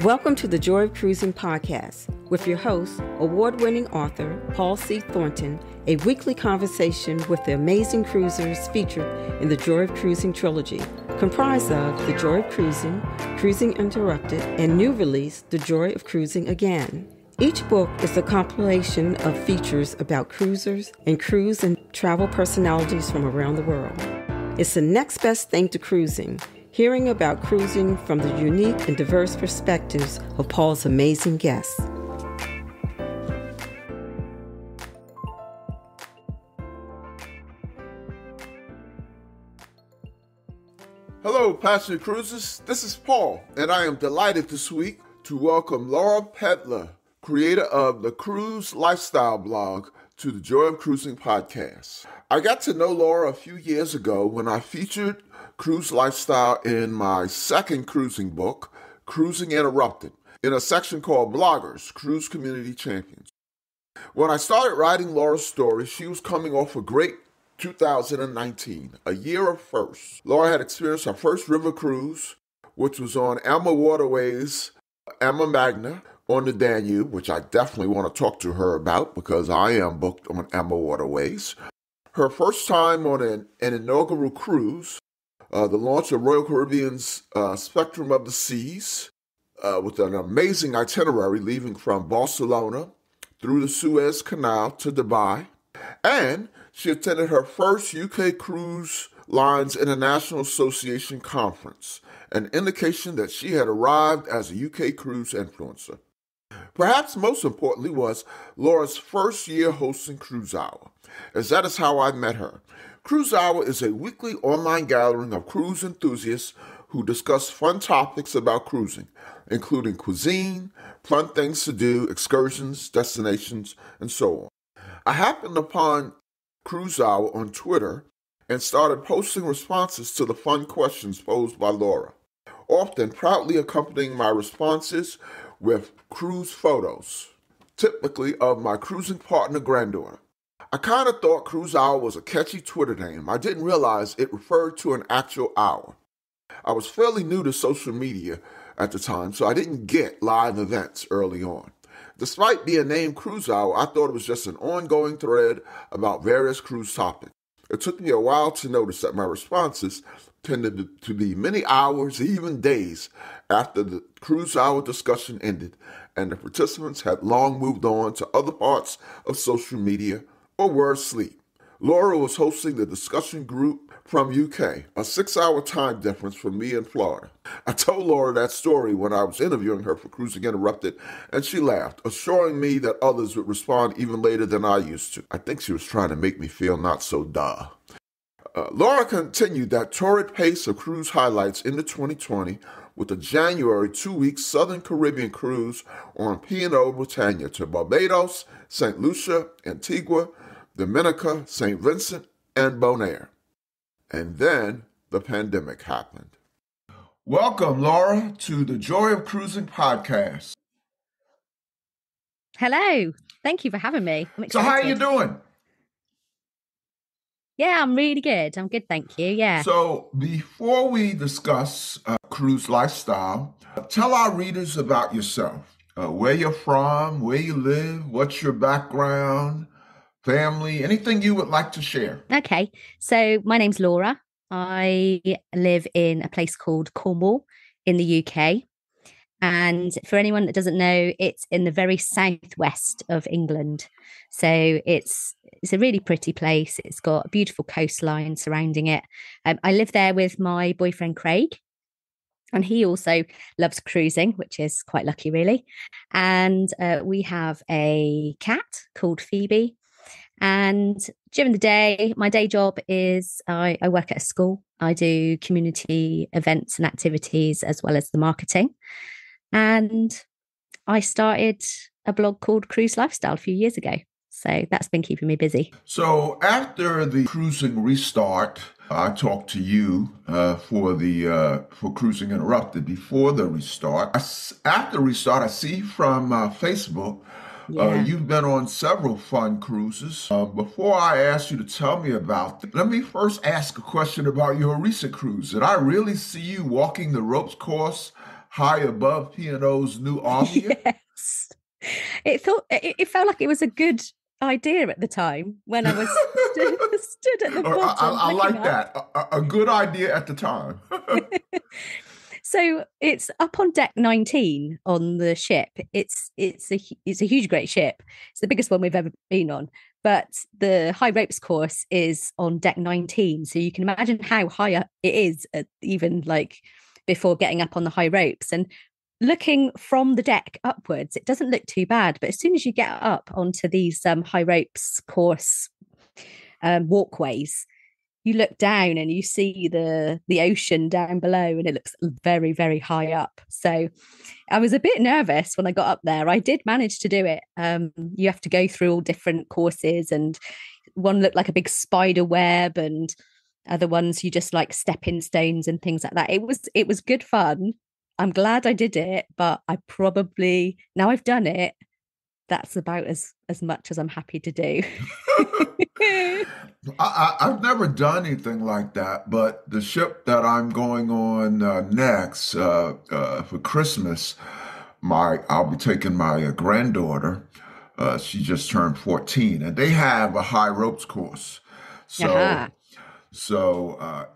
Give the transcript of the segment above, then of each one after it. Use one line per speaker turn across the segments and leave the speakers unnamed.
Welcome to the Joy of Cruising podcast with your host, award-winning author Paul C. Thornton, a weekly conversation with the amazing cruisers featured in the Joy of Cruising trilogy, comprised of The Joy of Cruising, Cruising Interrupted, and new release, The Joy of Cruising Again. Each book is a compilation of features about cruisers and cruise and travel personalities from around the world. It's the next best thing to cruising, hearing about cruising from the unique and diverse perspectives of Paul's amazing guests.
Hello, passionate cruisers. This is Paul, and I am delighted this week to welcome Laura Pedlar, creator of the Cruise Lifestyle blog, to the Joy of Cruising podcast. I got to know Laura a few years ago when I featured cruise lifestyle in my second cruising book, Cruising Interrupted, in a section called Bloggers, Cruise Community Champions. When I started writing Laura's story, she was coming off a great 2019, a year of firsts. Laura had experienced her first river cruise, which was on Emma Waterways, Emma Magna, on the Danube, which I definitely want to talk to her about because I am booked on Emma Waterways. Her first time on an inaugural cruise, the launch of Royal Caribbean's Spectrum of the Seas, with an amazing itinerary leaving from Barcelona through the Suez Canal to Dubai. And she attended her first UK Cruise Lines International Association conference, an indication that she had arrived as a UK cruise influencer. Perhaps most importantly was Laura's first year hosting Cruise Hour, as that is how I met her. Cruise Hour is a weekly online gathering of cruise enthusiasts who discuss fun topics about cruising, including cuisine, fun things to do, excursions, destinations, and so on. I happened upon Cruise Hour on Twitter and started posting responses to the fun questions posed by Laura, often proudly accompanying my responses with cruise photos, typically of my cruising partner granddaughter. I kind of thought Cruise Hour was a catchy Twitter name. I didn't realize it referred to an actual hour. I was fairly new to social media at the time, so I didn't get live events early on. Despite being named Cruise Hour, I thought it was just an ongoing thread about various cruise topics. It took me a while to notice that my responses tended to be many hours, even days, after the Cruise Hour discussion ended, and the participants had long moved on to other parts of social media or were asleep. Laura was hosting the discussion group from UK, a 6-hour time difference from me in Florida. I told Laura that story when I was interviewing her for Cruising Interrupted, and she laughed, assuring me that others would respond even later than I used to. I think she was trying to make me feel not so duh. Laura continued that torrid pace of cruise highlights into 2020 with a January 2-week Southern Caribbean cruise on P&O Britannia to Barbados, St. Lucia, Antigua, Dominica, St. Vincent and Bonaire. And then the pandemic happened. Welcome, Laura, to the Joy of Cruising podcast.
Hello. Thank you for having me. I'm excited.
So how are you doing?
Yeah, I'm really good. I'm good, thank you. Yeah.
So before we discuss cruise lifestyle, tell our readers about yourself, where you're from, where you live, what's your background, family, anything you would like to share.
Okay. So my name's Laura. I live in a place called Cornwall in the UK. And for anyone that doesn't know, it's in the very southwest of England. So it's a really pretty place. It's got a beautiful coastline surrounding it. I live there with my boyfriend, Craig, and he also loves cruising, which is quite lucky, really. And we have a cat called Phoebe. And during the day, my day job is I work at a school. I do community events and activities as well as the marketing. And I started a blog called Cruise Lifestyle a few years ago. So that's been keeping me busy.
So after the cruising restart, I talked to you for Cruising Interrupted before the restart. After restart, I see from Facebook, you've been on several fun cruises. Before I ask you to tell me about them, let me first ask a question about your recent cruise. Did I really see you walking the ropes course, high above P&O's new Arvia?
Yes. It felt like it was a good idea at the time when I was stood at the bottom.
I like
up.
that. A good idea at the time.
So it's up on deck 19 on the ship. It's a huge, great ship. It's the biggest one we've ever been on. But the high ropes course is on deck 19. So you can imagine how high up it is, even like before getting up on the high ropes. And looking from the deck upwards, it doesn't look too bad. But as soon as you get up onto these high ropes course walkways, you look down and you see the ocean down below, and it looks very, very high up. So I was a bit nervous when I got up there. I did manage to do it. You have to go through all different courses, and one looked like a big spider web, and other ones you just like stepping stones and things like that. It was good fun. I'm glad I did it, but I probably, now I've done it, that's about as much as I'm happy to do.
I've never done anything like that, but the ship that I'm going on next for Christmas, I'll be taking my granddaughter. She just turned 14, and they have a high ropes course. So,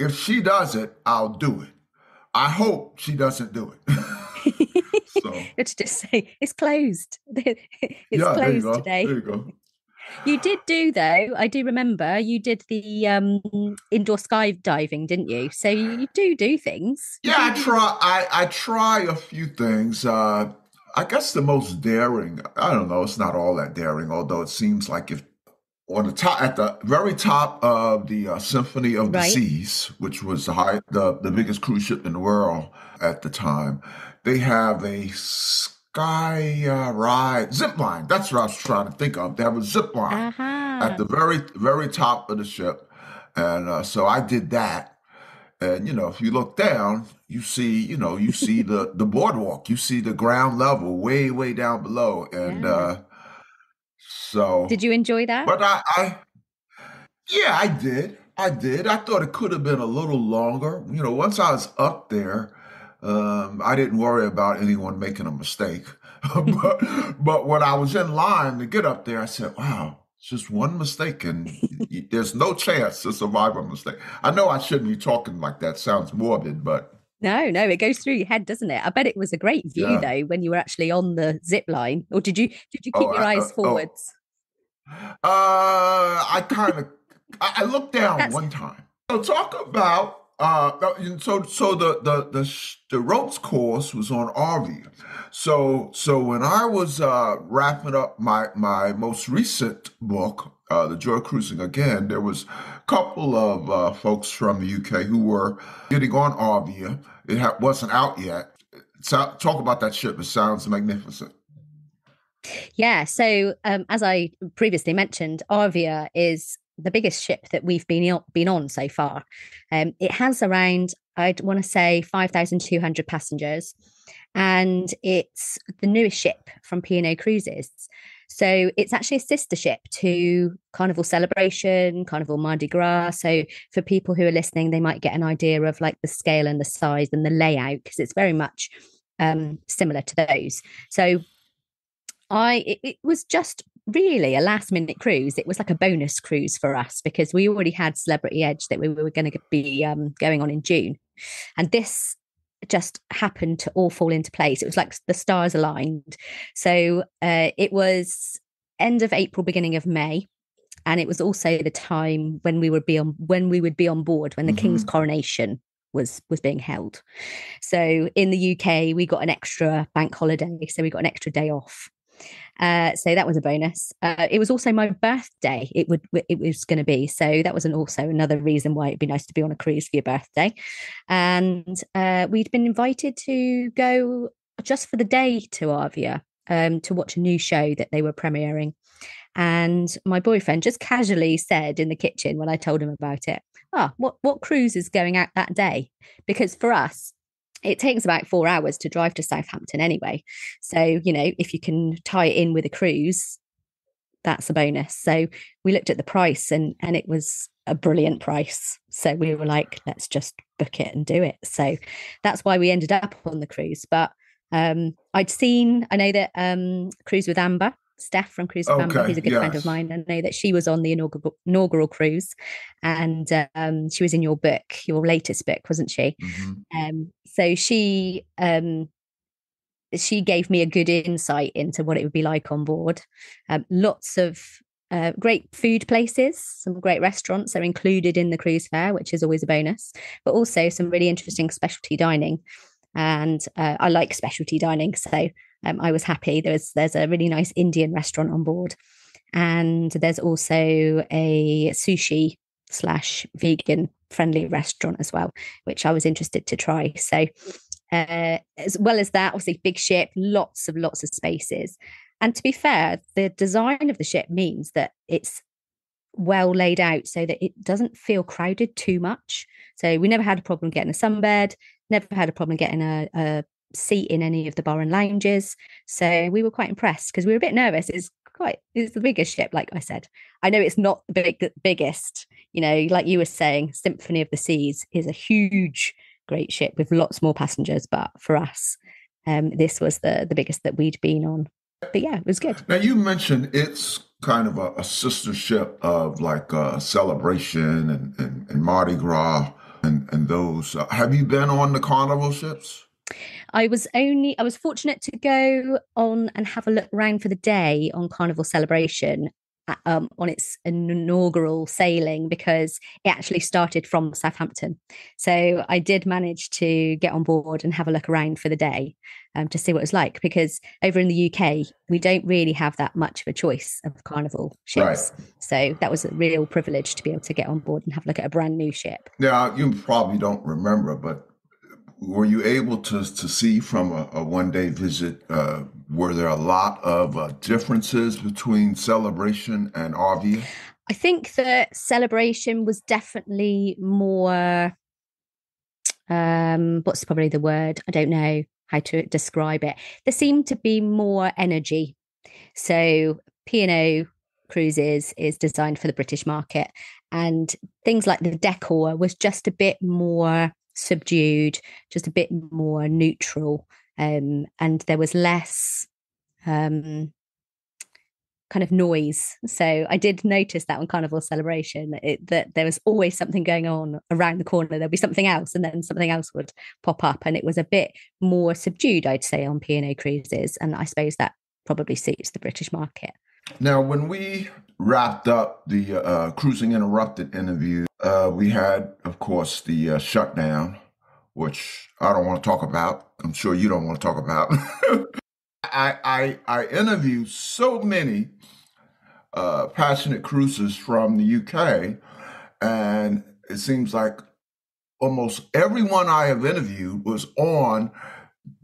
if she does it, I'll do it. I hope she doesn't do it. So
let's just say it's closed. It's closed today.
There you go.
You did do, though, I do remember you did the indoor skydiving, didn't you? So you do things.
Yeah, I try a few things. I guess the most daring, I don't know, it's not all that daring, although it seems like if on the top, at the very top of the Symphony of the Seas, which was the biggest cruise ship in the world at the time, they have a sky ride, zip line. That's what I was trying to think of. They have a zip line at the very, very top of the ship. And so I did that. And, if you look down, you see the boardwalk, you see the ground level way, way down below. And so.
Did you enjoy that?
But yeah, I did. I thought it could have been a little longer. Once I was up there, I didn't worry about anyone making a mistake. but when I was in line to get up there, I said, wow, it's just one mistake and there's no chance to survive a mistake. I know I shouldn't be talking like that. Sounds morbid, but.
No, it goes through your head, doesn't it? I bet it was a great view, though, when you were actually on the zip line. Or did you keep your eyes forwards?
I looked down one time. So talk about the ropes course was on Arvia. So when I was wrapping up my most recent book, The Joy of Cruising Again, there was a couple of folks from the UK who were getting on Arvia. It wasn't out yet. Talk about that ship. It sounds magnificent.
Yeah. So as I previously mentioned, Arvia is the biggest ship that we've been on so far. It has around, I'd want to say, 5,200 passengers, and it's the newest ship from P&O Cruises. So it's actually a sister ship to Carnival Celebration, Carnival Mardi Gras. So for people who are listening, they might get an idea of like the scale and the size and the layout, because it's very much similar to those. So it was just really a last minute cruise. It was like a bonus cruise for us because we already had Celebrity Edge that we were going to be going on in June. And this just happened to all fall into place. It was like the stars aligned. So it was end of April, beginning of May. And it was also the time when we would be on board when the King's coronation was being held. So in the UK, we got an extra bank holiday. So we got an extra day off. So that was a bonus. It was also my birthday. It was going to be. So that was also another reason why it'd be nice to be on a cruise for your birthday. And we'd been invited to go just for the day to Arvia to watch a new show that they were premiering. And my boyfriend just casually said in the kitchen when I told him about it, what cruise is going out that day? Because for us, it takes about 4 hours to drive to Southampton anyway. So, if you can tie it in with a cruise, that's a bonus. So we looked at the price and it was a brilliant price. So we were like, let's just book it and do it. So that's why we ended up on the cruise. But I know that Cruise with Amber, Steph from Cruise with Amber, who's a good friend of mine. I know that she was on the inaugural cruise, and she was in your book, your latest book, wasn't she?
Mm-hmm.
So she gave me a good insight into what it would be like on board. Lots of great food places, some great restaurants are included in the cruise fare, which is always a bonus, but also some really interesting specialty dining. And I like specialty dining, so I was happy. There's a really nice Indian restaurant on board, and there's also a sushi / vegan friendly restaurant as well, which I was interested to try. So as well as that, obviously big ship, lots of spaces. And to be fair, the design of the ship means that it's well laid out so that it doesn't feel crowded too much. So we never had a problem getting a sunbed, never had a problem getting a seat in any of the bar and lounges. So we were quite impressed because we were a bit nervous. It's the biggest ship, like I said. I know it's not the biggest, like you were saying, Symphony of the Seas is a huge, great ship with lots more passengers. But for us, this was the biggest that we'd been on. But yeah, it was good.
Now, you mentioned it's kind of a sister ship of like Celebration and Mardi Gras and those. Have you been on the Carnival ships?
I was fortunate to go on and have a look around for the day on Carnival Celebration on its inaugural sailing, because it actually started from Southampton. So I did manage to get on board and have a look around for the day to see what it was like, because over in the UK, we don't really have that much of a choice of Carnival ships. Right. So that was a real privilege to be able to get on board and have a look at a brand new ship.
Now, you probably don't remember, but were you able to see from a one-day visit, were there a lot of differences between Celebration and Arvia?
I think that Celebration was definitely more, what's probably the word? I don't know how to describe it. There seemed to be more energy. So P&O Cruises is designed for the British market, and things like the decor was just a bit more subdued, just a bit more neutral, and there was less kind of noise. So I did notice that on Carnival Celebration that there was always something going on around the corner. There'd be something else, and then something else would pop up, and it was a bit more subdued, I'd say, on P&O Cruises, and I suppose that probably suits the British market.
Now, when we wrapped up the Cruising Interrupted interview, we had, of course, the shutdown, which I don't want to talk about. I'm sure you don't want to talk about. I interviewed so many passionate cruisers from the UK, and it seems like almost everyone I have interviewed was on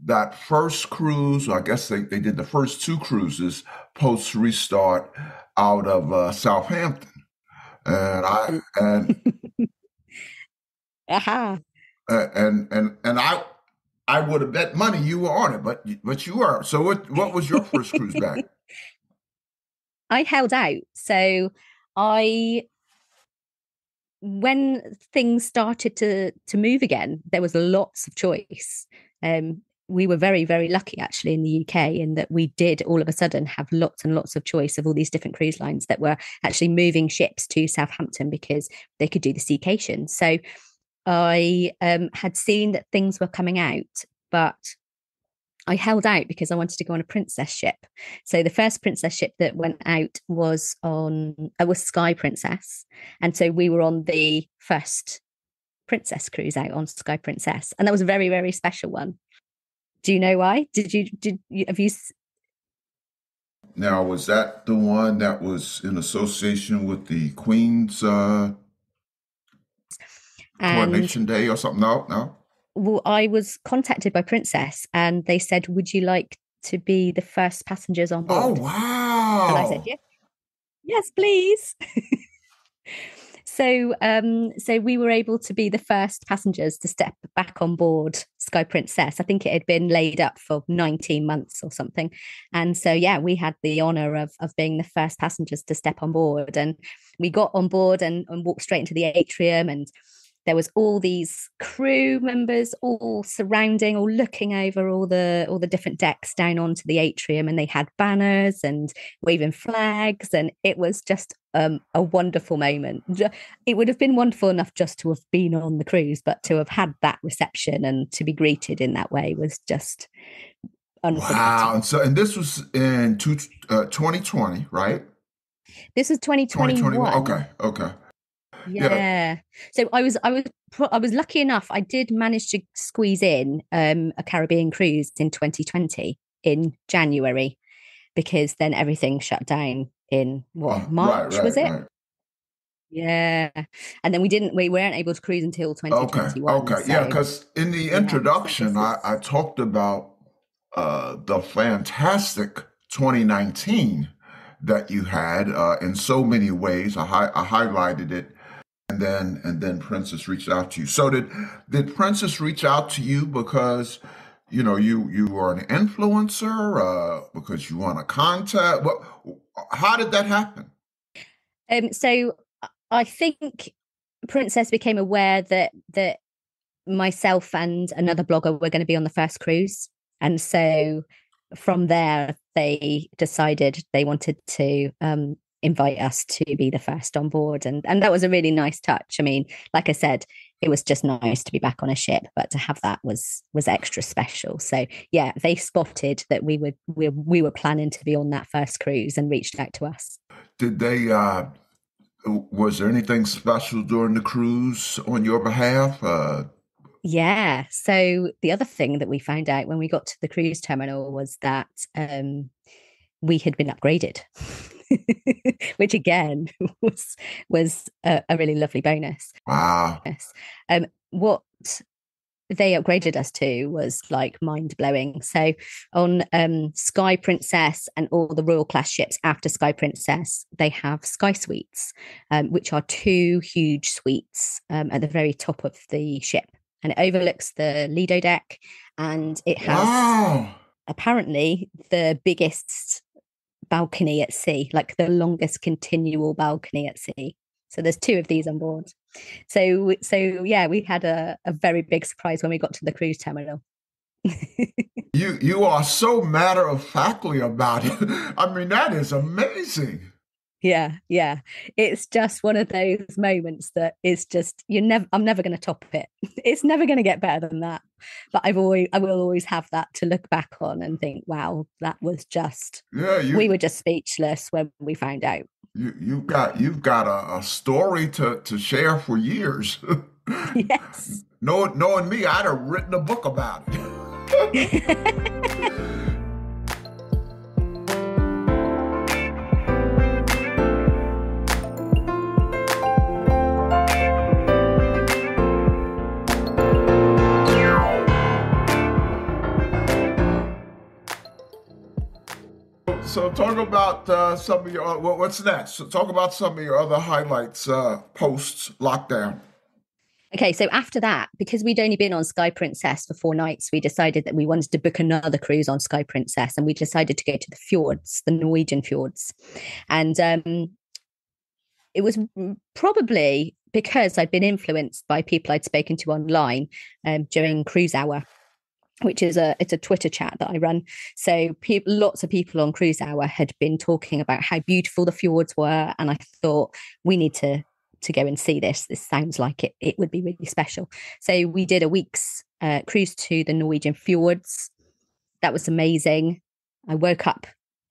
that first cruise. I guess they did the first two cruises post restart out of Southampton, and I would have bet money you were on it, but you weren't. So what was your first cruise back?
I held out. So when things started to move again, there was lots of choice. We were very, very lucky actually in the UK in that we did all of a sudden have lots and lots of choice of all these different cruise lines that were actually moving ships to Southampton because they could do the staycation. So I had seen that things were coming out, but I held out because I wanted to go on a princess ship. So the first princess ship that went out was Sky Princess. And so we were on the first princess cruise out on Sky Princess. And that was a very, very special one. Do you know why? Have you?
Now, was that the one that was in association with the Queen's Coronation Day or something? No.
Well, I was contacted by Princess and they said, would you like to be the first passengers on board?
Oh, wow.
And I said, yes, please. So we were able to be the first passengers to step back on board Sky Princess. I think it had been laid up for 19 months or something. And so, we had the honour of being the first passengers to step on board. And we got on board and walked straight into the atrium, and there was all these crew members all surrounding, all looking over all the different decks down onto the atrium, and they had banners and waving flags, and it was just a wonderful moment. It would have been wonderful enough just to have been on the cruise, but to have had that reception and to be greeted in that way was just unforgettable.
Wow. And this was in 2020, right?
This is 2021.
Okay.
Yeah. So I was lucky enough. I did manage to squeeze in a Caribbean cruise in 2020 in January, because then everything shut down in March, was it? Right. Yeah. And then we weren't able to cruise until 2021.
Okay. So, yeah, because in the introduction, I talked about the fantastic 2019 that you had in so many ways. I highlighted it, and then Princess reached out to you. So did Princess reach out to you because you were an influencer, because you won a contest? How did that happen?
So I think Princess became aware that myself and another blogger were going to be on the first cruise, and so from there they decided they wanted to invite us to be the first on board, and that was a really nice touch. I mean, like I said, it was just nice to be back on a ship, but to have that was extra special. So yeah, they spotted that we were planning to be on that first cruise and reached out to us.
Did they was there anything special during the cruise on your behalf?
Yeah. So the other thing that we found out when we got to the cruise terminal was that we had been upgraded, which again was a really lovely bonus.
Wow.
Yes. What they upgraded us to was like mind blowing. So on Sky Princess and all the Royal class ships after Sky Princess, they have Sky Suites, which are 2 huge suites at the very top of the ship. And it overlooks the Lido deck, and it has apparently the biggest balcony at sea, like the longest continual balcony at sea. So there's 2 of these on board. So yeah, we had a very big surprise when we got to the cruise terminal.
You are so matter-of-factly about it. I mean, that is amazing.
Yeah. It's just one of those moments that is just I'm never going to top it. It's never going to get better than that. But I will always have that to look back on and think, wow, that was just we were just speechless when we found out.
You've got a story to share for years.
Yes.
Knowing me, I'd have written a book about it. So talk about some of your, what's next? So talk about some of your other highlights post lockdown.
Okay, so after that, because we'd only been on Sky Princess for 4 nights, we decided that we wanted to book another cruise on Sky Princess, and we decided to go to the fjords, the Norwegian fjords. And it was probably because I'd been influenced by people I'd spoken to online during Cruise Hour, which is it's a Twitter chat that I run. So lots of people on Cruise Hour had been talking about how beautiful the fjords were, and I thought we need to go and see this. This sounds like it would be really special. So we did a week's cruise to the Norwegian fjords. That was amazing. I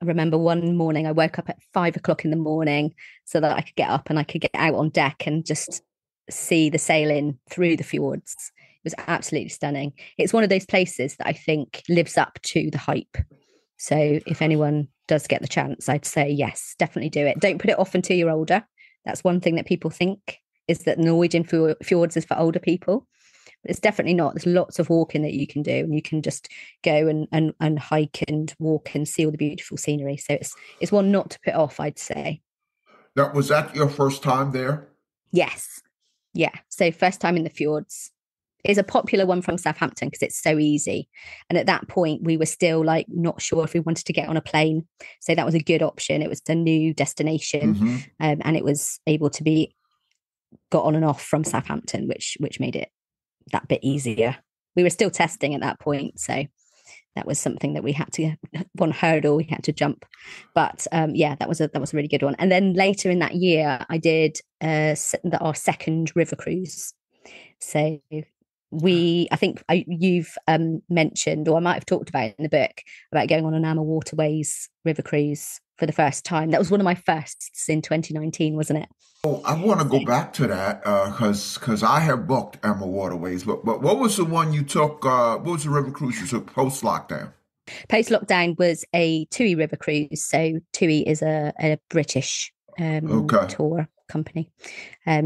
remember one morning I woke up at 5 o'clock in the morning so that I could get up and I could get out on deck and just see the sailing through the fjords. It was absolutely stunning. It's one of those places that I think lives up to the hype. So if anyone does get the chance, I'd say yes, definitely do it. Don't put it off until you're older. That's one thing that people think, is that Norwegian fjords is for older people. But it's definitely not. There's lots of walking that you can do, and you can just go and hike and walk and see all the beautiful scenery. So it's one not to put off, I'd say.
Was that your first time there?
Yes. Yeah. So first time in the fjords. Is a popular one from Southampton because it's so easy. And at that point, we were still like not sure if we wanted to get on a plane. So that was a good option. It was a new destination, and it was able to be got on and off from Southampton, which made it that bit easier. We were still testing at that point, so that was something that we had to, one hurdle we had to jump. But that was a really good one. And then later in that year, I did our second river cruise. So I think you've mentioned, or I might have talked about it in the book, about going on an Ammer Waterways river cruise for the first time. That was one of my firsts in 2019, wasn't it?
Oh, I want to go back to that because I have booked Amber Waterways, but what was the one you took? What was the river cruise you took post lockdown?
Post lockdown was a TUI river cruise. So TUI is a British tour company,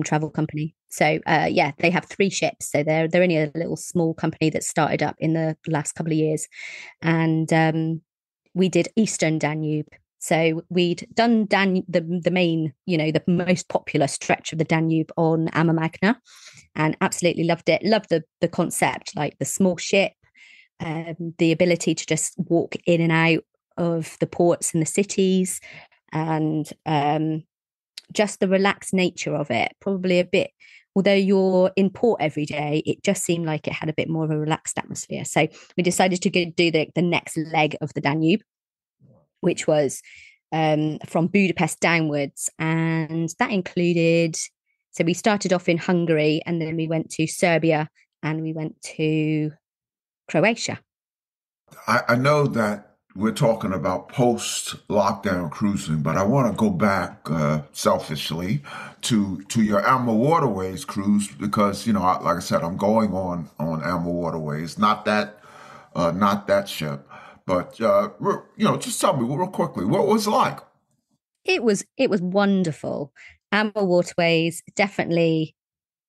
travel company. So they have 3 ships. So they're only a little small company that started up in the last couple of years, and we did Eastern Danube. So we'd done the main, the most popular stretch of the Danube on Amma Magna, and absolutely loved it. Loved the concept, like the small ship, the ability to just walk in and out of the ports and the cities, and just the relaxed nature of it. Probably a bit, although you're in port every day, it just seemed like it had a bit more of a relaxed atmosphere. So we decided to do the next leg of the Danube, which was from Budapest downwards. And that included, so we started off in Hungary, and then we went to Serbia, and we went to Croatia.
I know that we're talking about post-lockdown cruising, but I want to go back selfishly to your Amber Waterways cruise because, like I said, I'm going on Amber Waterways, not that ship. But, just tell me real quickly, what was it like?
It was wonderful. Amber Waterways, definitely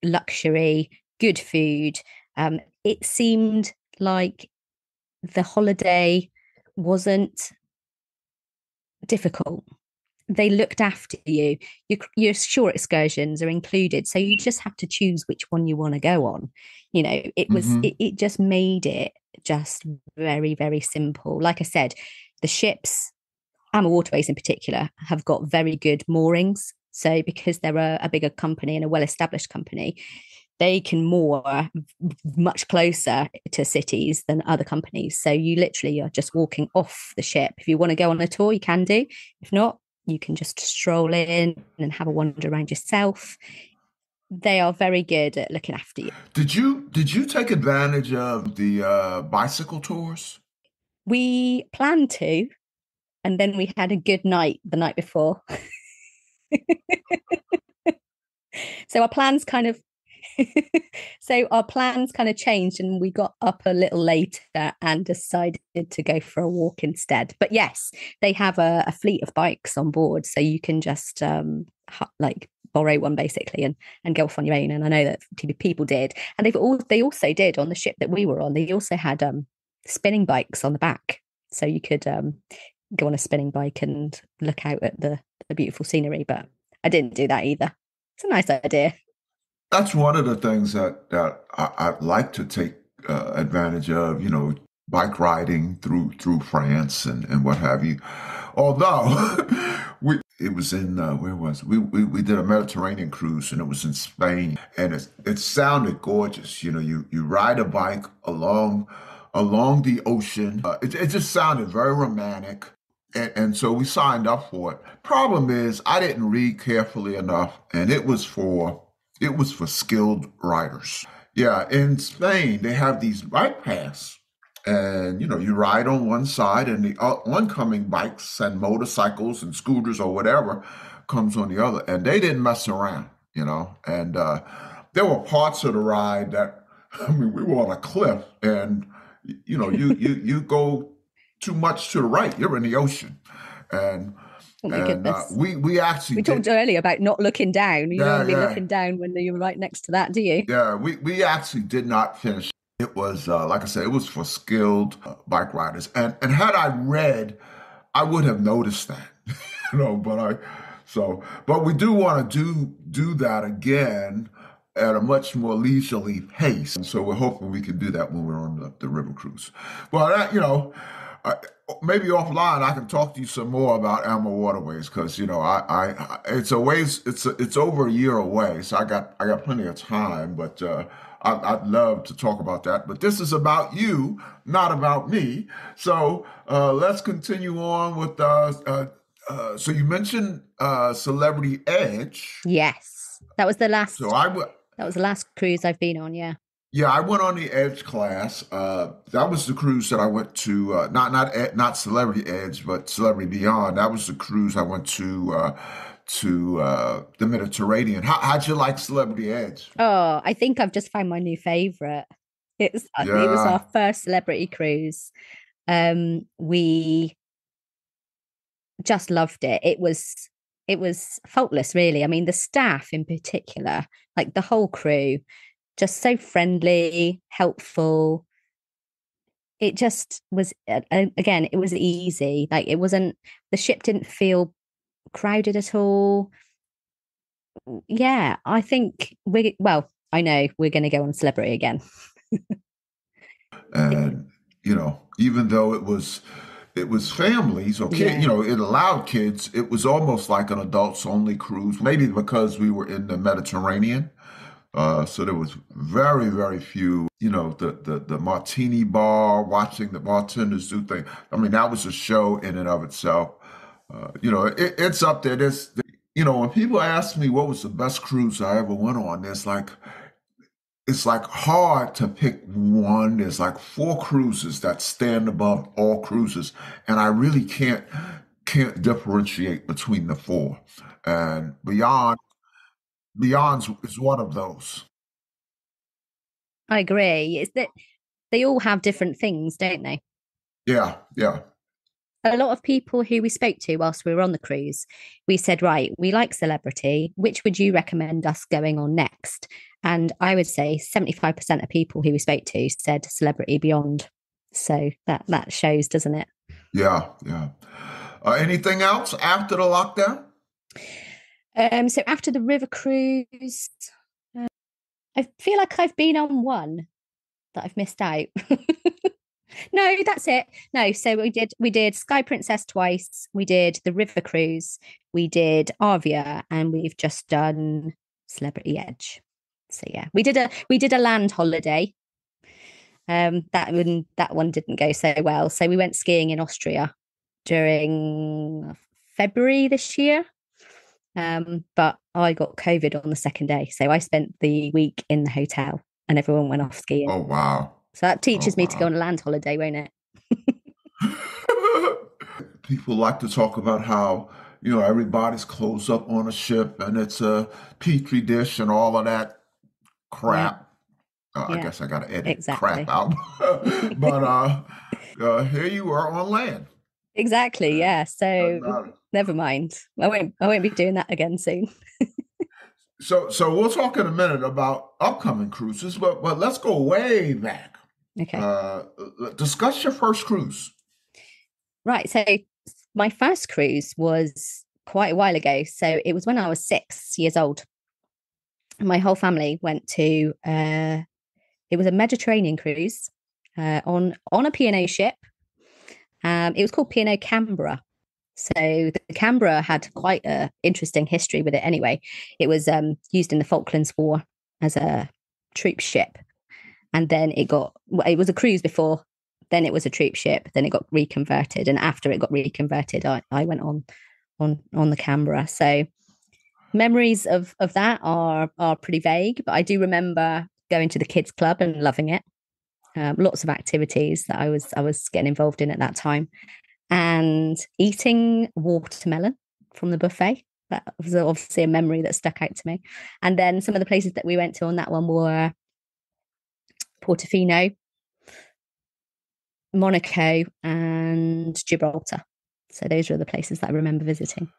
luxury, good food. It seemed like the holiday wasn't difficult. They looked after you. Your shore excursions are included, so you just have to choose which one you want to go on. It was it just made it just very, very simple. Like I said, the ships, Amber Waterways in particular, have got very good moorings. So because they're a bigger company and a well-established company, they can moor much closer to cities than other companies. So you literally are just walking off the ship. If you want to go on a tour, you can do. If not, you can just stroll in and have a wander around yourself. They are very good at looking after you.
Did you take advantage of the bicycle tours?
We planned to, and then we had a good night the night before. So our plans kind of changed, and we got up a little later and decided to go for a walk instead. But yes, they have a fleet of bikes on board, so you can just borrow one basically and go off on your own. And I know that people did, and they also did on the ship that we were on. They also had spinning bikes on the back, so you could go on a spinning bike and look out at the beautiful scenery. But I didn't do that either. It's a nice idea.
That's one of the things that I'd like to take advantage of, bike riding through France and what have you. Although it was in where was it? We did a Mediterranean cruise, and it was in Spain, and it sounded gorgeous. You ride a bike along the ocean. It just sounded very romantic. And so we signed up for it. Problem is, I didn't read carefully enough, and it was for skilled riders. Yeah, in Spain, they have these bike paths, and you ride on one side, and the oncoming bikes and motorcycles and scooters or whatever comes on the other, and they didn't mess around, And there were parts of the ride that, we were on a cliff, and you go too much to the right, you're in the ocean, and.
Oh my goodness.
We actually
talked earlier about not looking down. You don't want to be looking down when you're right next to that, do you?
Yeah, we actually did not finish. It was like I said, it was for skilled bike riders. And had I read, I would have noticed that. But we do want to do that again at a much more leisurely pace. And so we're hoping we can do that when we're on the river cruise. Well, I, maybe offline I can talk to you some more about Amber Waterways because it's a ways it's over a year away, so I got plenty of time. But I'd love to talk about that. But this is about you, not about me. So let's continue on with. So you mentioned Celebrity Edge.
Yes, that was the last.
So I would.
That was the last cruise I've been on. Yeah.
Yeah, I went on the Edge class. That was the cruise that I went to. Not Celebrity Edge, but Celebrity Beyond. That was the cruise I went to the Mediterranean. How'd you like Celebrity Edge?
Oh, I think I've just found my new favorite. It was our
Yeah,
first celebrity cruise. We just loved it. It was faultless, really. I mean, the staff in particular, like the whole crew, just so friendly, helpful. It just was, again, it was easy. Like it wasn't, the ship didn't feel crowded at all. Yeah, I think I know we're going to go on Celebrity again.
and even though it was families or kids,
Yeah,
it allowed kids. It was almost like an adults only cruise, maybe because we were in the Mediterranean. So there was very, very few, the martini bar, watching the bartenders do things. I mean, that was a show in and of itself. It's up there. When people ask me what was the best cruise I ever went on, it's like hard to pick one. There's like four cruises that stand above all cruises, and I really can't differentiate between the four. And Beyond is one of those.
I agree. It's that they all have different things, don't they?
Yeah, yeah.
A lot of people who we spoke to whilst we were on the cruise, we said, right, we like Celebrity. Which would you recommend us going on next? And I would say 75% of people who we spoke to said Celebrity Beyond. So that shows, doesn't it?
Yeah, yeah. Anything else after the lockdown?
So after the river cruise, I feel like I've been on one that I've missed out. No, that's it. No, so we did Sky Princess twice. We did the river cruise. We did Arvia, and we've just done Celebrity Edge. So yeah, we did a land holiday. That one didn't go so well. So we went skiing in Austria during February this year. But I got COVID on the second day, so I spent the week in the hotel, and everyone went off skiing.
Oh wow.
So that
Oh
teaches me to go
wow.
on a land holiday, won't it?
People like to talk about how, everybody's closed up on a ship and it's a petri dish and all of that
Yeah,
crap. I
yeah,
guess I got to edit crap
exactly.
out. But here you are on land.
Exactly,
And
yeah.
doesn't
So
matter.
never mind. I won't be doing that again soon.
So we'll talk in a minute about upcoming cruises, but let's go way back.
Okay.
Uh, Discuss your first cruise.
Right. So my first cruise was quite a while ago. So it was when I was 6 years old. My whole family went to it was a Mediterranean cruise on a P&O ship. It was called P&O Canberra. So the Canberra had quite a interesting history with it anyway. It was used in the Falklands War as a troop ship. And then it was a cruise before, then it was a troop ship, then it got reconverted. And after it got reconverted, I went on the Canberra. So memories of that are pretty vague, but I do remember going to the kids club and loving it. Lots of activities that I was getting involved in at that time, and eating watermelon from the buffet. That was obviously a memory that stuck out to me. And then some of the places that we went to on that one were Portofino, Monaco, and Gibraltar. So those were the places that I remember visiting.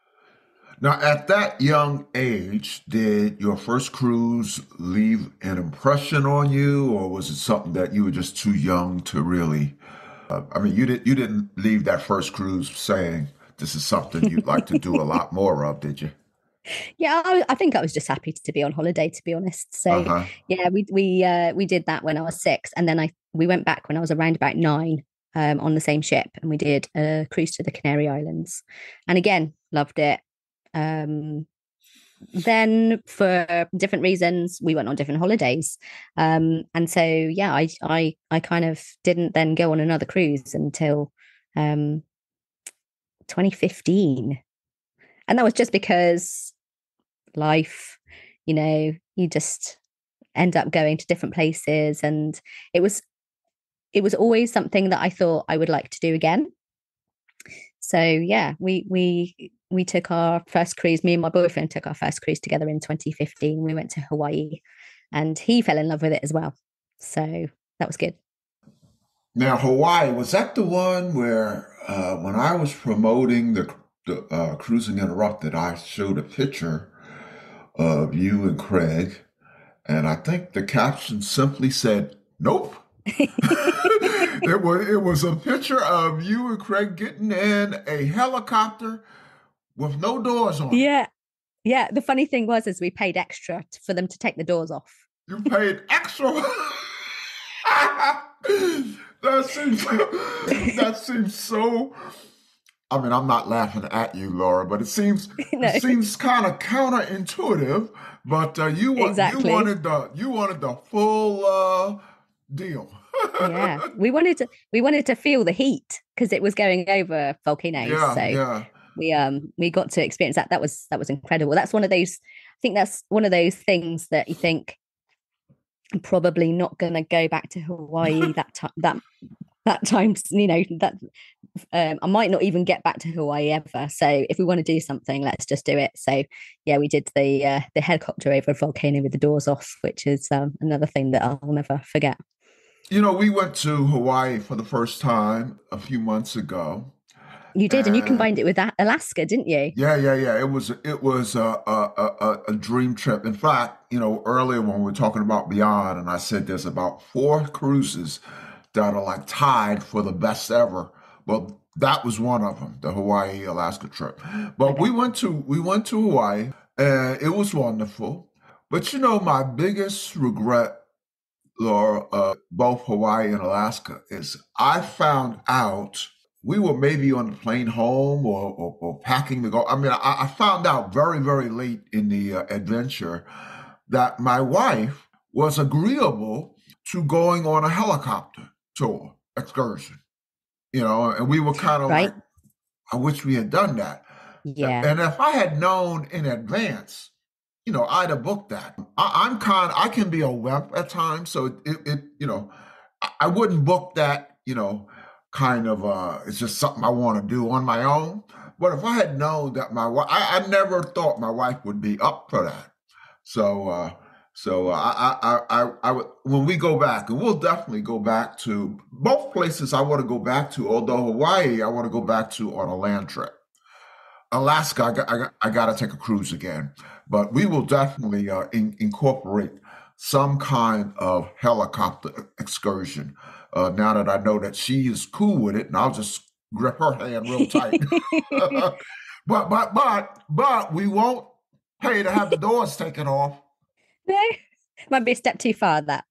Now, at that young age, did your first cruise leave an impression on you, or was it something that you were just too young to really? I mean, you didn't leave that first cruise saying this is something you'd like to do a lot more of, did you?
Yeah, I think I was just happy to be on holiday, to be honest. So
Uh-huh.
yeah, we did that when I was 6, and then we went back when I was around about 9. on the same ship, and we did a cruise to the Canary Islands, and again loved it. Then for different reasons we went on different holidays, and so yeah, I kind of didn't then go on another cruise until 2015, and that was just because life, you just end up going to different places, and it was always something that I thought I would like to do again. So yeah, we took our first cruise. Me and my boyfriend took our first cruise together in 2015. We went to Hawaii, and he fell in love with it as well. So that was good.
Now, Hawaii, was that the one where when I was promoting the Cruising Interrupted, I showed a picture of you and Craig, and I think the caption simply said, "Nope." It was a picture of you and Craig getting in a helicopter with no doors on.
Yeah. The funny thing was, is we paid extra for them to take the doors off.
You paid extra? That seems so. I mean, I'm not laughing at you, Laura, but it seems it seems kind of counterintuitive. But you wanted the full deal.
Yeah, we wanted to feel the heat because it was going over volcanoes. We got to experience that. That was incredible. That's one of those. I think that's one of those things that you think, I'm probably not going to go back to Hawaii that time. That time, I might not even get back to Hawaii ever. So if we want to do something, let's just do it. So yeah, we did the helicopter over a volcano with the doors off, which is another thing that I'll never forget.
We went to Hawaii for the first time a few months ago.
You did, and you combined it with Alaska, didn't you?
Yeah. It was a dream trip. In fact, earlier when we were talking about Beyond, and I said there's about 4 cruises that are like tied for the best ever. Well, that was one of them, the Hawaii Alaska trip. But we went to Hawaii, and it was wonderful. But my biggest regret, Laura, both Hawaii and Alaska, is I found out we were maybe on the plane home or packing to go. I mean, I found out very, very late in the adventure that my wife was agreeable to going on a helicopter tour excursion, and we were kind of like, I wish we had done that.
Yeah.
And if I had known in advance, I'd have booked that. I can be a wimp at times, so I wouldn't book that, kind of, it's just something I want to do on my own. But if I had known that my wife, I never thought my wife would be up for that. So I would, when we go back, and we'll definitely go back to both places I want to go back to, although Hawaii, I want to go back to on a land trip. Alaska, I got to take a cruise again, but we will definitely incorporate some kind of helicopter excursion. Now that I know that she is cool with it, and I'll just grip her hand real tight. but we won't pay to have the doors taken off.
No, might be a step too far. That.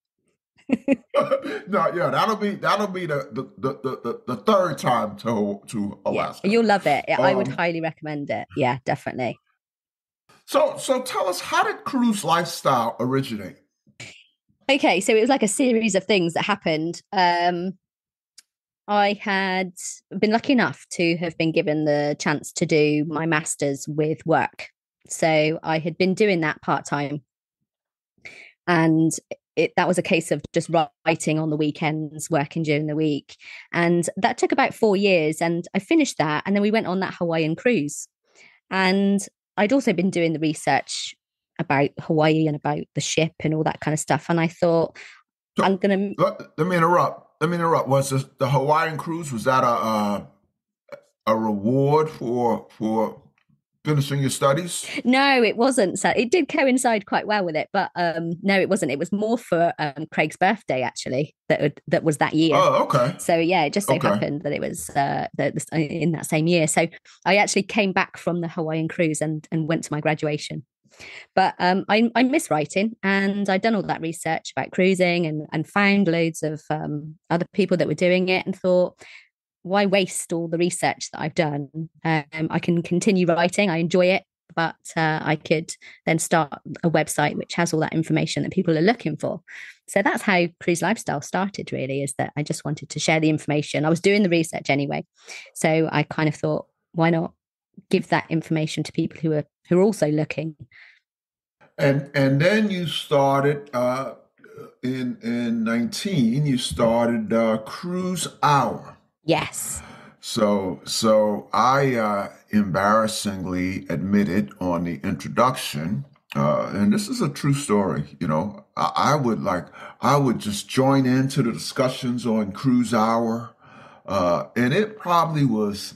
No, yeah, that'll be the third time to Alaska.
Yeah, you'll love it. I would highly recommend it. Yeah, definitely.
So tell us, how did cruise lifestyle originate?
Okay, so it was like a series of things that happened. I had been lucky enough to have been given the chance to do my master's with work. So I had been doing that part-time. And that was a case of just writing on the weekends, working during the week. And that took about 4 years. And I finished that. And then we went on that Hawaiian cruise. And I'd also been doing the research about Hawaii and about the ship and all that kind of stuff. And I thought, I'm going to...
Let me interrupt. Was the Hawaiian cruise, was that a reward for finishing your studies?
No, it wasn't. So it did coincide quite well with it, but no, it wasn't. It was more for Craig's birthday, actually. That was that year.
Oh, okay.
So yeah, it just so happened that it was in that same year. So I actually came back from the Hawaiian cruise and went to my graduation. But I miss writing, and I'd done all that research about cruising and found loads of other people that were doing it and thought, why waste all the research that I've done? I can continue writing. I enjoy it, but I could then start a website which has all that information that people are looking for. So that's how Cruise Lifestyle started, really, is that I just wanted to share the information. I was doing the research anyway. So I kind of thought, why not give that information to people who are also looking?
And then you started in 19. You started Cruise Hour.
Yes.
So I embarrassingly admitted on the introduction, and this is a true story. I would just join into the discussions on Cruise Hour, and it was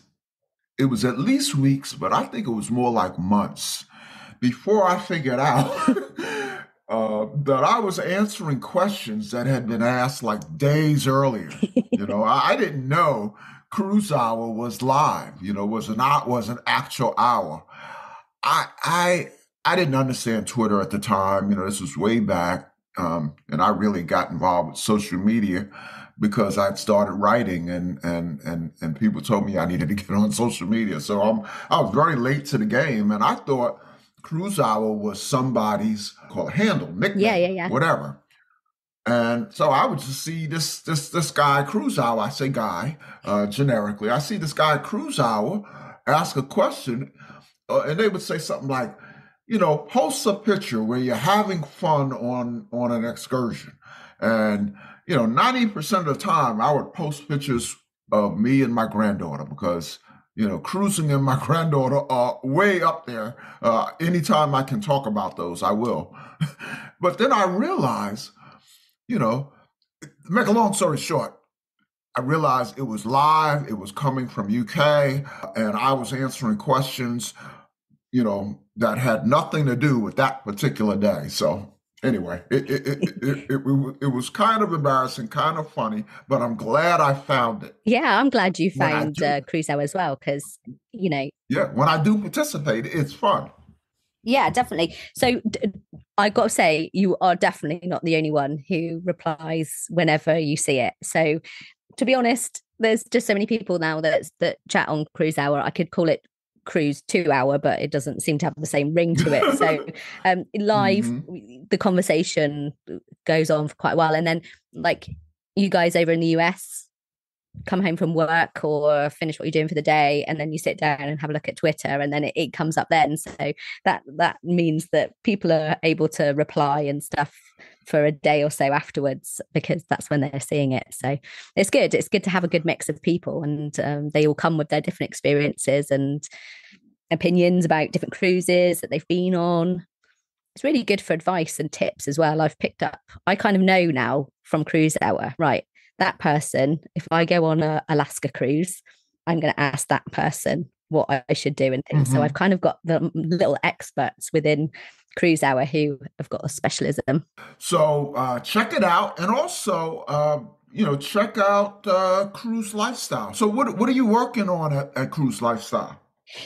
at least weeks, but I think it was more like months before I figured out that I was answering questions that had been asked like days earlier. I didn't know Cruise Hour was live. Was an actual hour. I didn't understand Twitter at the time. This was way back, and I really got involved with social media because I'd started writing, and people told me I needed to get on social media. So I was very late to the game, and I thought Cruise Hour was somebody's handle, nickname,
Yeah.
whatever. And so I would just see this guy Cruise Hour. I say guy generically. I see this guy Cruise Hour ask a question, and they would say something like, post a picture where you're having fun on an excursion. And 90% of the time I would post pictures of me and my granddaughter because cruising and my granddaughter are way up there. Anytime I can talk about those, I will. But then I realized, make a long story short, I realized it was live, it was coming from UK, and I was answering questions, that had nothing to do with that particular day. So anyway, it was kind of embarrassing, kind of funny, but I'm glad I found it.
Yeah, I'm glad you found Cruise Hour as well, because,
Yeah, when I do participate, it's fun.
Yeah, definitely. So I got to say, you are definitely not the only one who replies whenever you see it. So to be honest, there's just so many people now that chat on Cruise Hour. I could call it Cruise 2 Hour, but it doesn't seem to have the same ring to it. So live, the conversation goes on for quite a while. And then like you guys over in the US come home from work or finish what you're doing for the day, and then you sit down and have a look at Twitter, and then it comes up then. So that means that people are able to reply and stuff for a day or so afterwards, because that's when they're seeing it. So it's good to have a good mix of people, and they all come with their different experiences and opinions about different cruises that they've been on. It's really good for advice and tips as well. I kind of know now from Cruise Hour, right, that person, if I go on a Alaska cruise, I'm going to ask that person what I should do and things. So I've kind of got the little experts within Cruise Hour who have got a specialism.
So check it out. And also, check out Cruise Lifestyle. So what are you working on at Cruise Lifestyle?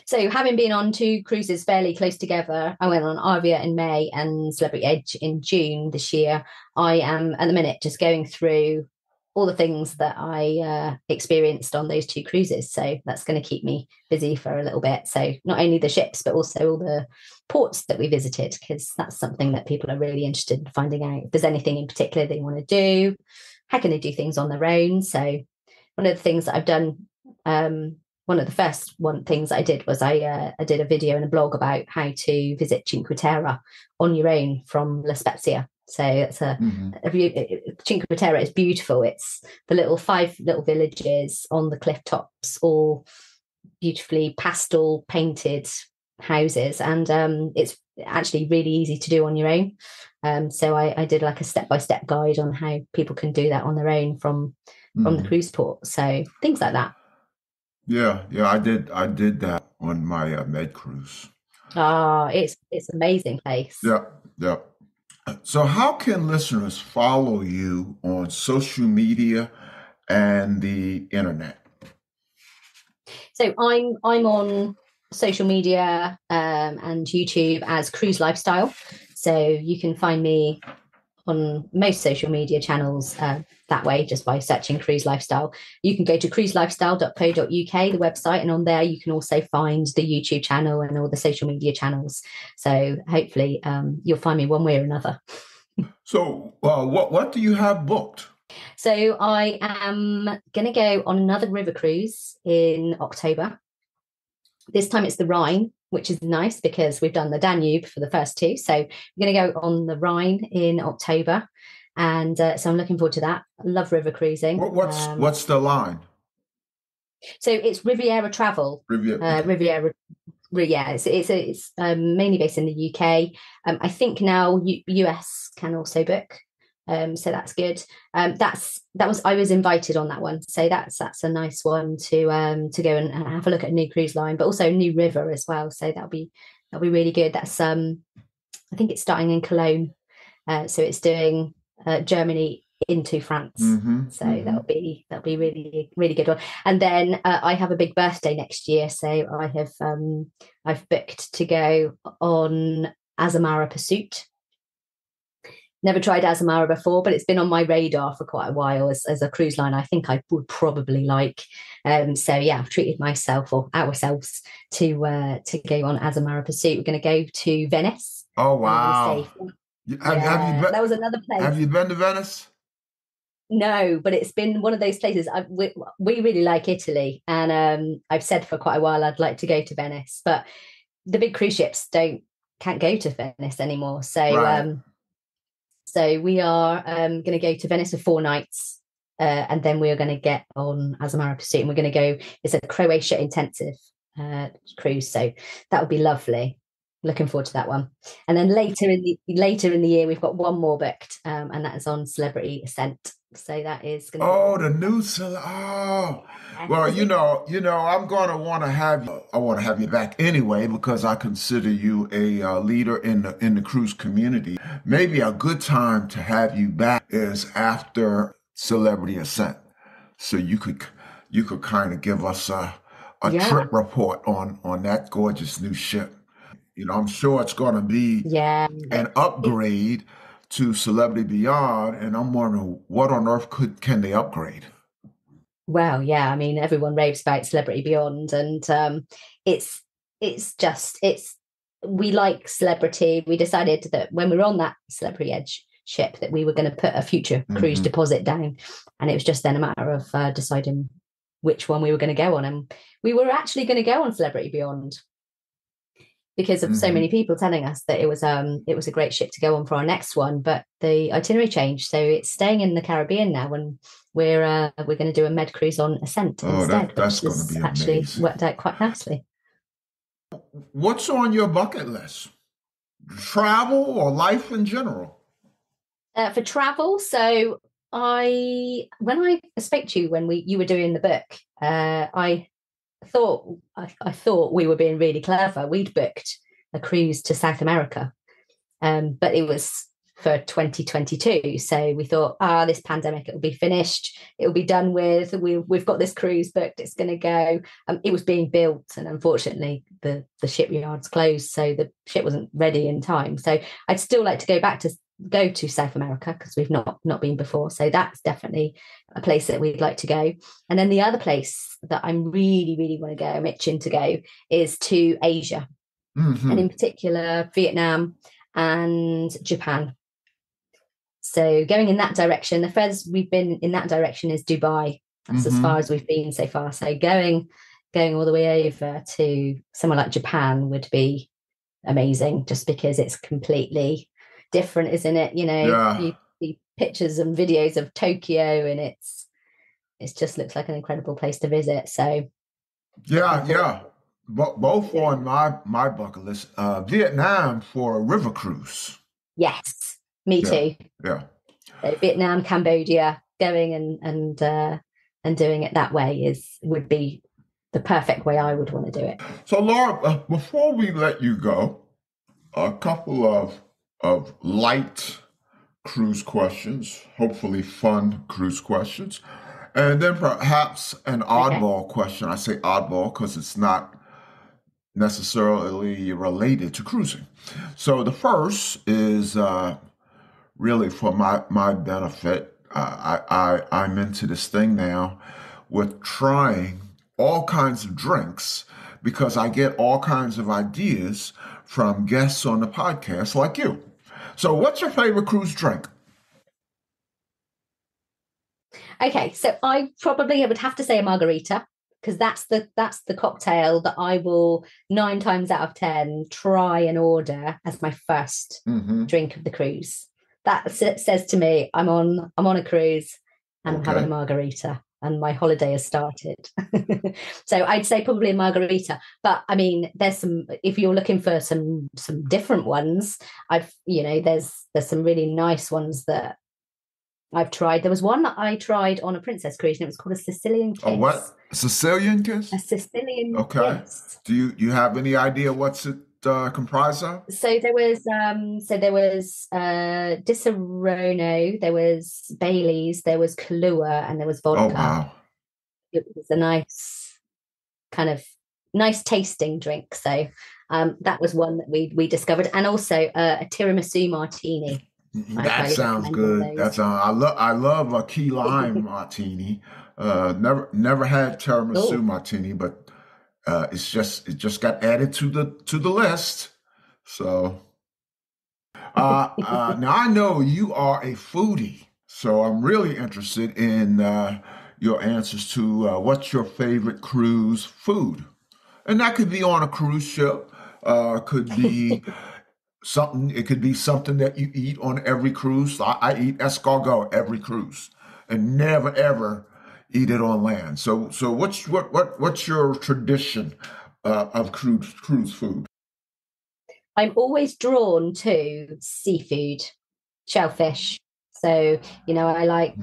So having been on 2 cruises fairly close together, I went on Arvia in May and Celebrity Edge in June this year. I am at the minute just going through all the things that I experienced on those 2 cruises. So that's going to keep me busy for a little bit. So not only the ships, but also all the ports that we visited, because that's something that people are really interested in finding out. If there's anything in particular they want to do, how can they do things on their own? So one of the things that I've done, one of the first things I did was I did a video and a blog about how to visit Cinque Terre on your own from La Spezia. So it's Cinque Terre is beautiful. It's the 5 little villages on the cliff tops, all beautifully pastel painted houses, and it's actually really easy to do on your own. So I did like a step-by-step guide on how people can do that on their own from the cruise port. So things like that.
Yeah, I did that on my Med cruise.
It's an amazing place.
Yeah. So how can listeners follow you on social media and the internet?
So I'm on social media and YouTube as Cruise Lifestyle. So you can find me on most social media channels that way, just by searching Cruise Lifestyle. You can go to cruiselifestyle.co.uk, the website, and on there you can also find the YouTube channel and all the social media channels. So hopefully you'll find me one way or another.
So what do you have booked?
So I am going to go on another river cruise in October. This time it's the Rhine, which is nice because we've done the Danube for the first two. So we're going to go on the Rhine in October. And so I'm looking forward to that. I love river cruising.
What's the line?
So it's Riviera Travel. Riviera. Yeah, it's mainly based in the UK. I think now US can also book. So that's good. I was invited on that one, so that's a nice one to go and have a look at a new cruise line, but also a new river as well. So that'll be really good. That's I think it's starting in Cologne, so it's doing Germany into France. So that'll be really really good one. And then I have a big birthday next year, so I've booked to go on Azamara Pursuit. Never tried Azamara before, but it's been on my radar for quite a while as a cruise line I think I would probably like. So yeah, I've treated myself or ourselves to go on Azamara Pursuit. We're going to go to Venice.
Oh wow!
Have you been, that was another place.
Have you been to Venice?
No, but it's been one of those places. We really like Italy, and I've said for quite a while I'd like to go to Venice, but the big cruise ships can't go to Venice anymore. So. Right. So we are going to go to Venice for 4 nights, and then we are going to get on Azamara Pursuit, and we're going to go. It's a Croatia intensive cruise, so that would be lovely. Looking forward to that one. And then later in the year, we've got one more booked, and that is on Celebrity Ascent. So that is going to
the new well, you know, I'm going to want to have you. I want to have you back anyway because I consider you a leader in the cruise community. Maybe a good time to have you back is after Celebrity Ascent, so you could kind of give us a trip report on that gorgeous new ship. You know, I'm sure it's going to be an upgrade to Celebrity Beyond, and I'm wondering what on earth can they upgrade?
Well, yeah, I mean, everyone raves about Celebrity Beyond, and we like Celebrity. We decided that when we were on that Celebrity Edge ship that we were going to put a future cruise deposit down, and it was just then a matter of deciding which one we were going to go on, and we were actually going to go on Celebrity Beyond because of so many people telling us that it was a great ship to go on for our next one, but the itinerary changed, so it's staying in the Caribbean now, and we're going to do a med cruise on Ascent instead.
That's going to be
actually
amazing.
Worked out quite nicely.
What's on your bucket list? Travel or life in general?
For travel, so when I spoke to you when you were doing the book, I thought we were being really clever. We'd booked a cruise to South America, but it was for 2022. So we thought, this pandemic, it'll be finished. It'll be done with. We've got this cruise booked. It's going to go. It was being built, and unfortunately, the shipyard's closed, so the ship wasn't ready in time. So I'd still like to go to South America because we've not been before. So that's definitely a place that we'd like to go. And then the other place that I'm really, really want to go, I'm itching to go, is to Asia, and in particular Vietnam and Japan. So going in that direction, the furthest we've been in that direction is Dubai. That's as far as we've been so far. So going all the way over to somewhere like Japan would be amazing, just because it's completely different, isn't it? You know, you see pictures and videos of Tokyo, and it just looks like an incredible place to visit. So
both on my bucket list. Vietnam for a river cruise.
Yes, me too.
Yeah.
So Vietnam, Cambodia, going and doing it that way would be the perfect way I would want to do it.
So Laura, before we let you go, a couple of light cruise questions, hopefully fun cruise questions, and then perhaps an oddball question. I say oddball because it's not necessarily related to cruising. So the first is really for my benefit. I'm into this thing now with trying all kinds of drinks because I get all kinds of ideas from guests on the podcast like you. So what's your favorite cruise drink?
Okay, so I probably would have to say a margarita, because that's the cocktail that I will 9 times out of 10 try and order as my first drink of the cruise. That says to me, I'm on a cruise and I'm having a margarita and my holiday has started. So I'd say probably a margarita. But I mean, there's some, if you're looking for some different ones, there's some really nice ones that I've tried. There was one that I tried on a princess cruise, and it was called a Sicilian Kiss.
A what? A Sicilian Kiss?
A Sicilian Kiss.
Do you have any idea what's it comprised of?
So there was Disaronno, there was Bailey's, there was Kahlua, and there was vodka.
Oh wow!
It was a nice tasting drink. So that was one that we discovered, and also a tiramisu martini.
That sounds good. I love a key lime martini. Never had tiramisu martini, but it just got added to the list. So now I know you are a foodie, so I'm really interested in your answers to what's your favorite cruise food, and that could be on a cruise ship, could be. It could be something that you eat on every cruise. I eat escargot every cruise, and never ever eat it on land. So what's your tradition of cruise food?
I'm always drawn to seafood, shellfish. So I like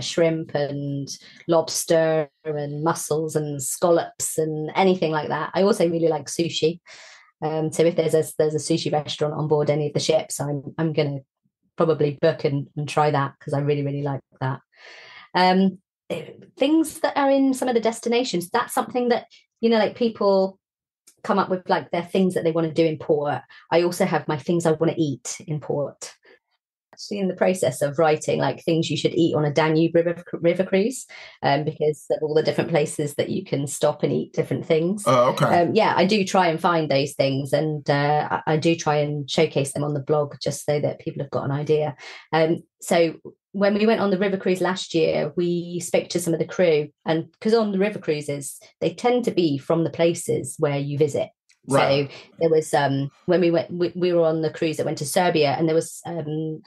shrimp and lobster and mussels and scallops and anything like that. I also really like sushi. So if there's a sushi restaurant on board any of the ships, I'm going to probably book and try that, because I really, really like that. Things that are in some of the destinations, that's something that, like people come up with like their things that they want to do in port. I also have my things I want to eat in port. Actually in the process of writing like things you should eat on a Danube river cruise, because of all the different places that you can stop and eat different things.
Oh, okay.
I do try and find those things, and I do try and showcase them on the blog just so that people have got an idea. So when we went on the river cruise last year, we spoke to some of the crew, and because on the river cruises they tend to be from the places where you visit. Right. So there was when we were on the cruise that went to Serbia, and there was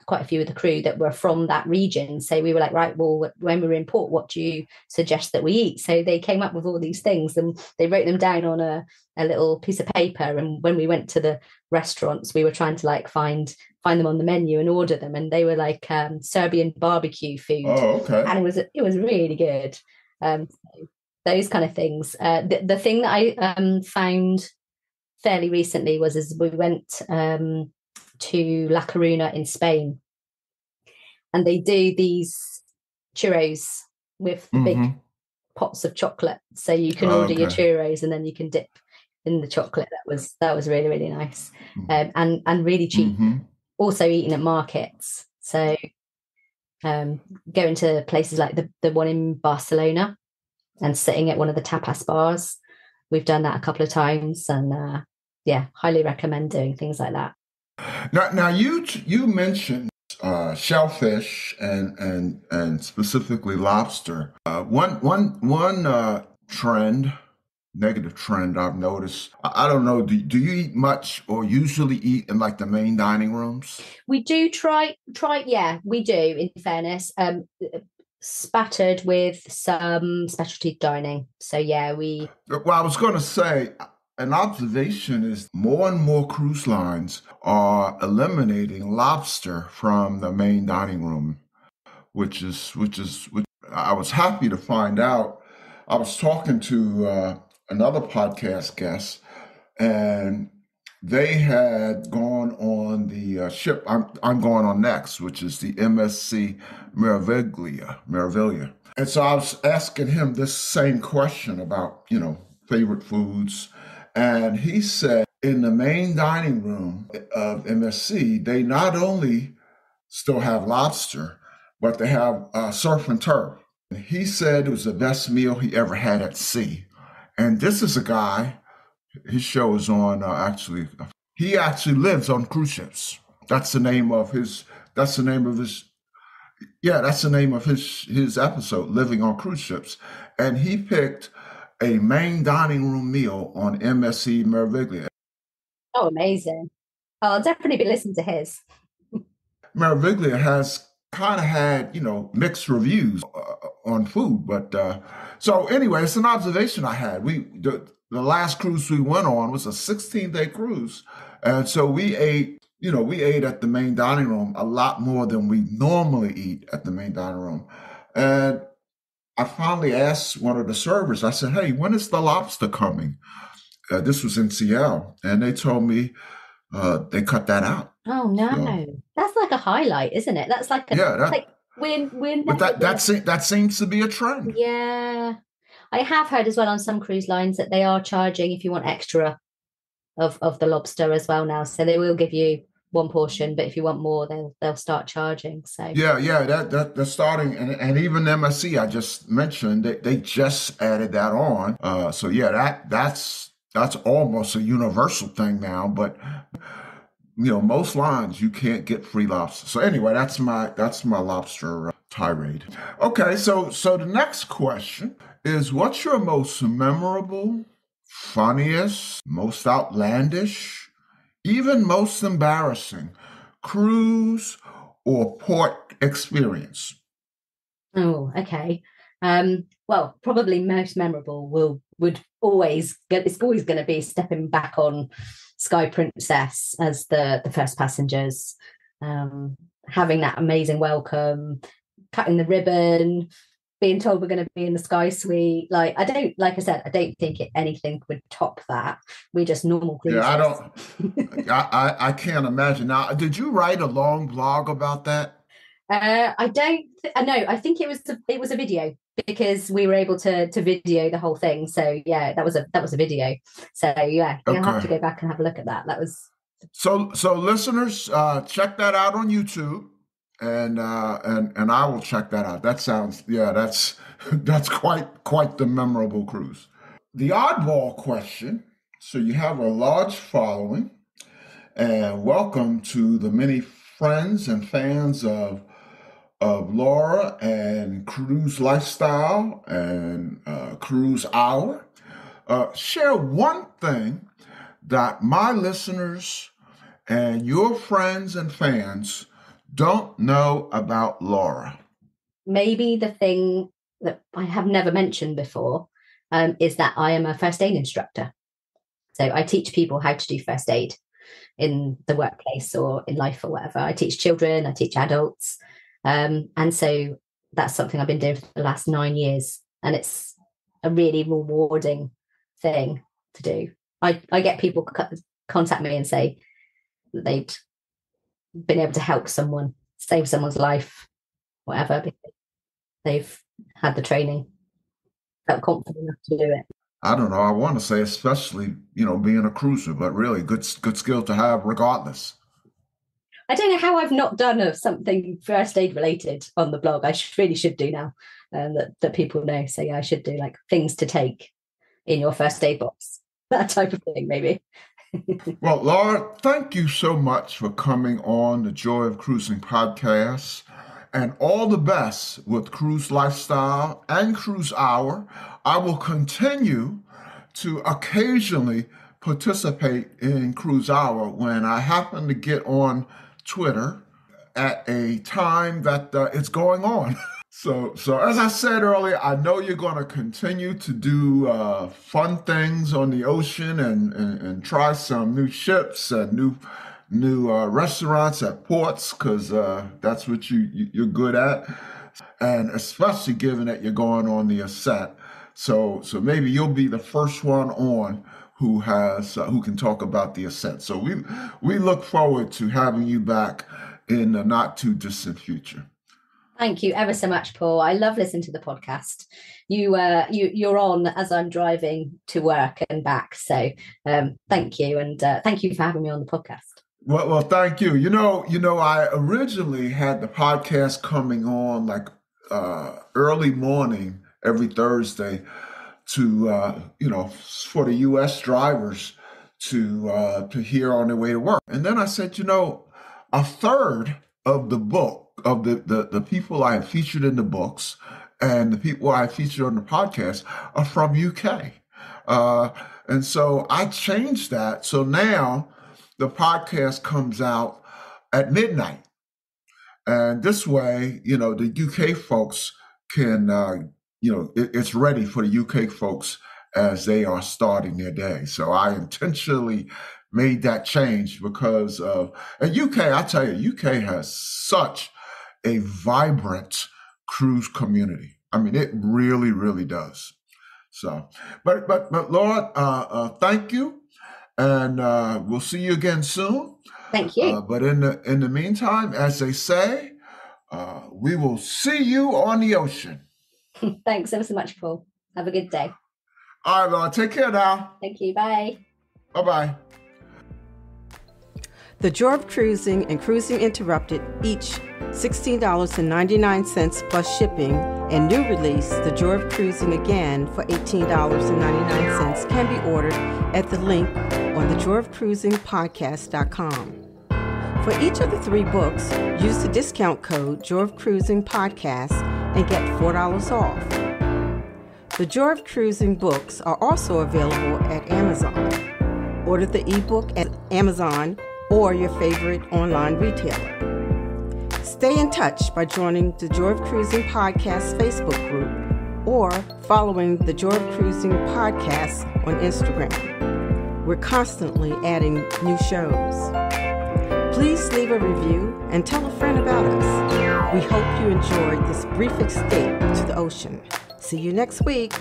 quite a few of the crew that were from that region. So we were like, right, well, when we were in port, what do you suggest that we eat? So they came up with all these things, and they wrote them down on a little piece of paper. And when we went to the restaurants, we were trying to like find them on the menu and order them, and they were like Serbian barbecue food.
Oh, okay.
And it was really good. So those kind of things. The thing that I found fairly recently was as we went to La Coruna in Spain, and they do these churros with the big pots of chocolate, so you can order your churros and then you can dip in the chocolate. That was really, really nice, and really cheap. Also eating at markets, so going to places like the one in Barcelona and sitting at one of the tapas bars. We've done that a couple of times, and highly recommend doing things like that.
Now you mentioned shellfish and specifically lobster. One negative trend I've noticed. I don't know. Do you eat much or usually eat in like the main dining rooms?
We do try. Yeah, we do. In fairness, spattered with some specialty dining. So yeah, we.
Well, I was going to say, an observation is more and more cruise lines are eliminating lobster from the main dining room, which I was happy to find out. I was talking to another podcast guest, and they had gone on the ship I'm going on next, which is the MSC Meraviglia. And so I was asking him this same question about, favorite foods. And he said in the main dining room of MSC, they not only still have lobster, but they have surf and turf. He said it was the best meal he ever had at sea. And this is a guy, his show is on he actually lives on cruise ships. That's the name of his episode, Living on Cruise Ships. And he picked a main dining room meal on MSC Meraviglia.
Oh, amazing. I'll definitely be listening to his.
Meraviglia has kind of had, mixed reviews on food. But so anyway, it's an observation I had. The last cruise we went on was a 16-day cruise. And so we ate at the main dining room a lot more than we normally eat at the main dining room. And I finally asked one of the servers, I said, hey, when is the lobster coming? This was in Seattle. And they told me they cut that out.
Oh, no. So, that's like a highlight, isn't it? That's like
that seems to be a trend.
Yeah. I have heard as well on some cruise lines that they are charging if you want extra of the lobster as well now. So they will give you one portion, but if you want more, they'll start charging. So
they're starting, and even MSC I just mentioned, they just added that on. So that's almost a universal thing now. But most lines you can't get free lobster. So anyway, that's my lobster tirade. Okay, so the next question is, what's your most memorable, funniest, most outlandish, even most embarrassing cruise or port experience?
Oh, okay. Well, probably most memorable it's always going to be stepping back on Sky Princess as the first passengers, having that amazing welcome, cutting the ribbon, being told we're going to be in the Sky Suite. Like I don't think anything would top that. We're just normal cruisers.
Yeah, I can't imagine. Now, did you write a long blog about that?
I don't. No, I think it was a video, because we were able to video the whole thing. So yeah, that was a video. So yeah, you'll have to go back and have a look at that. That was
so listeners, check that out on YouTube. And I will check that out. That sounds, that's quite the memorable cruise. The oddball question. So you have a large following, and welcome to the many friends and fans of Laura and Cruise Lifestyle and Cruise Hour. Share one thing that my listeners and your friends and fans don't know about Laura.
Maybe the thing that I have never mentioned before is that I am a first aid instructor. So I teach people how to do first aid in the workplace or in life or whatever. I teach children, I teach adults. And so that's something I've been doing for the last 9 years. And it's a really rewarding thing to do. I get people contact me and say that they'd been able to help someone, save someone's life, whatever, because they've had the training, felt confident enough to do it.
I don't know. I want to say especially, being a cruiser, but really good skill to have regardless.
I don't know how I've not done something first aid related on the blog. I really should do now, that people know. So yeah, I should do like things to take in your first aid box, that type of thing, maybe.
Well, Laura, thank you so much for coming on the Joy of Cruising podcast, and all the best with Cruise Lifestyle and Cruise Hour. I will continue to occasionally participate in Cruise Hour when I happen to get on Twitter at a time that it's going on. So as I said earlier, I know you're going to continue to do fun things on the ocean and try some new ships and new restaurants at ports, because that's what you're good at, and especially given that you're going on the Ascent. So maybe you'll be the first one on who can talk about the Ascent. So we look forward to having you back in the not too distant future.
Thank you ever so much, Paul. I love listening to the podcast. You're on as I'm driving to work and back. So thank you, and thank you for having me on the podcast.
Well, thank you. I originally had the podcast coming on like early morning every Thursday to for the U.S. drivers to hear on their way to work. And then I said, a third of the book of the people I have featured in the books and the people I featured on the podcast are from UK. And so I changed that. So now the podcast comes out at midnight. And this way, the UK folks can, it's ready for the UK folks as they are starting their day. So I intentionally made that change because and UK, I tell you, UK has such a vibrant cruise community. I mean, it really, really does. So, but Laura, thank you, and we'll see you again soon.
Thank you.
But in the meantime, as they say, we will see you on the ocean.
Thanks ever so much, Paul. Have a good day.
All right, Laura, take care now.
Thank you. Bye.
Bye-bye.
The Joy of Cruising and Cruising Interrupted, each $16.99 plus shipping, and new release, The Joy of Cruising Again, for $18.99 can be ordered at the link on thejoyofcruisingpodcast.com. For each of the 3 books, use the discount code Joy of Cruising Podcast and get $4 off. The Joy of Cruising books are also available at Amazon. Order the ebook at Amazon or your favorite online retailer. Stay in touch by joining the Joy of Cruising Podcast Facebook group or following the Joy of Cruising Podcast on Instagram. We're constantly adding new shows. Please leave a review and tell a friend about us. We hope you enjoyed this brief escape to the ocean. See you next week.